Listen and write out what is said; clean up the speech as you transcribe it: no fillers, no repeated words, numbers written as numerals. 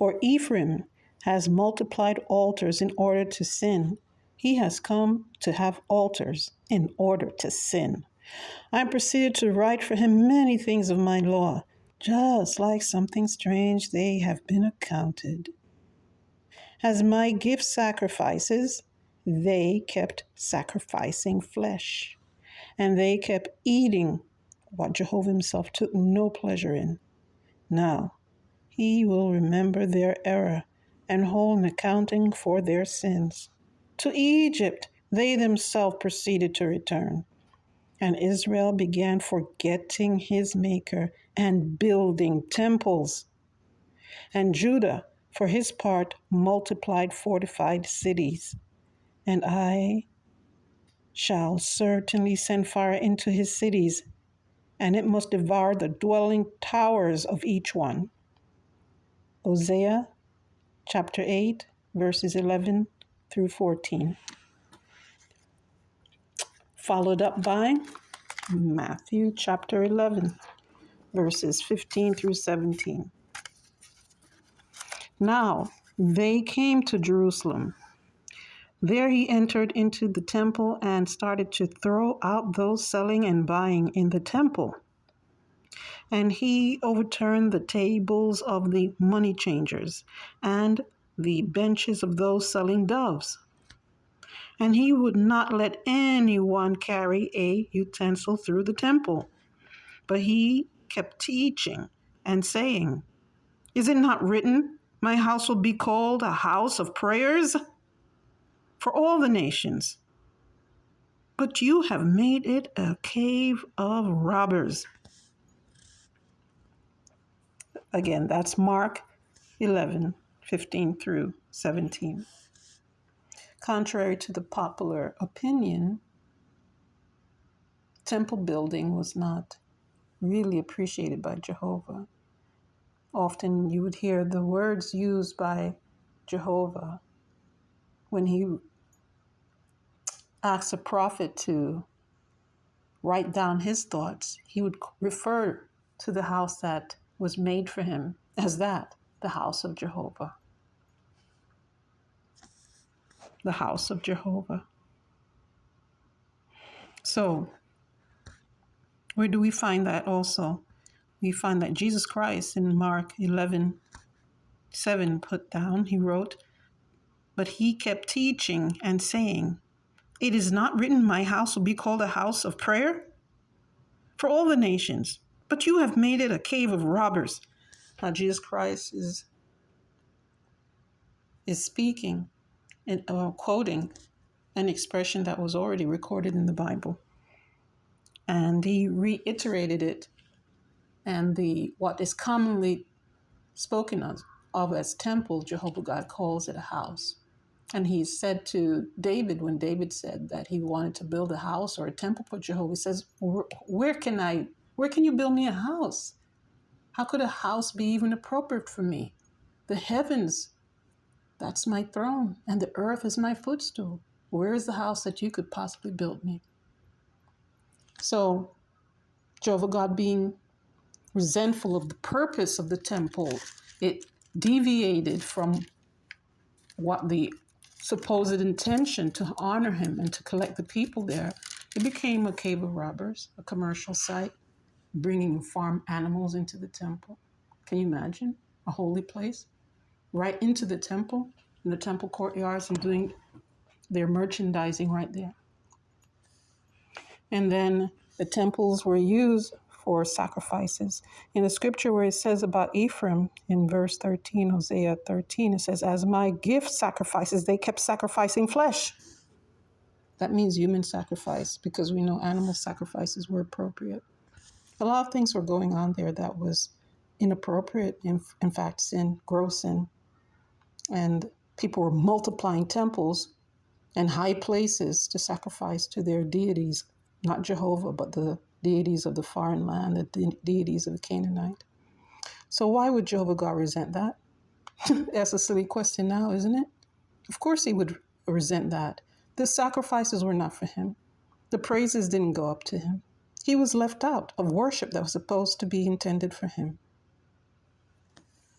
For Ephraim has multiplied altars in order to sin. He has come to have altars in order to sin. I proceeded to write for him many things of my law, just like something strange they have been accounted. As my gift sacrifices, they kept sacrificing flesh, and they kept eating what Jehovah himself took no pleasure in. Now, he will remember their error and hold an accounting for their sins. To Egypt they themselves proceeded to return, and Israel began forgetting his Maker and building temples. And Judah, for his part, multiplied fortified cities. And I shall certainly send fire into his cities, and it must devour the dwelling towers of each one. Hosea chapter 8, verses 11 through 14. Followed up by Matthew chapter 11, verses 15 through 17. Now they came to Jerusalem. There he entered into the temple and started to throw out those selling and buying in the temple. And he overturned the tables of the money changers and the benches of those selling doves. And he would not let anyone carry a utensil through the temple. But he kept teaching and saying, "Is it not written, my house will be called a house of prayers for all the nations? But you have made it a cave of robbers." Again, that's Mark 11, 15 through 17. Contrary to the popular opinion, temple building was not really appreciated by Jehovah. Often you would hear the words used by Jehovah when he asks a prophet to write down his thoughts. He would refer to the house that was made for him as that, the house of Jehovah. The house of Jehovah. So, where do we find that also? We find that Jesus Christ in Mark 11:7 put down, he wrote, "But he kept teaching and saying, it is not written, my house will be called a house of prayer for all the nations, but you have made it a cave of robbers." Now Jesus Christ is speaking and quoting an expression that was already recorded in the Bible. And he reiterated it, and what is commonly spoken of as temple, Jehovah God calls it a house. And he said to David, when David said that he wanted to build a house or a temple for Jehovah, he says, where can you build me a house? How could a house be even appropriate for me? The heavens, that's my throne, and the earth is my footstool. Where is the house that you could possibly build me? So Jehovah God, being resentful of the purpose of the temple, it deviated from what the supposed intention to honor him and to collect the people there. It became a cave of robbers, a commercial site, bringing farm animals into the temple. Can you imagine? A holy place, right into the temple, in the temple courtyards, and doing their merchandising right there. And then the temples were used for sacrifices. In the scripture where it says about Ephraim, in verse 13, Hosea 13, it says, "As my gift sacrifices, they kept sacrificing flesh." That means human sacrifice, because we know animal sacrifices were appropriate. A lot of things were going on there that was inappropriate, in fact, sin, gross sin. And people were multiplying temples and high places to sacrifice to their deities, not Jehovah, but the deities of the foreign land, the deities of the Canaanite. So why would Jehovah God resent that? That's a silly question now, isn't it? Of course he would resent that. The sacrifices were not for him. The praises didn't go up to him. He was left out of worship that was supposed to be intended for him.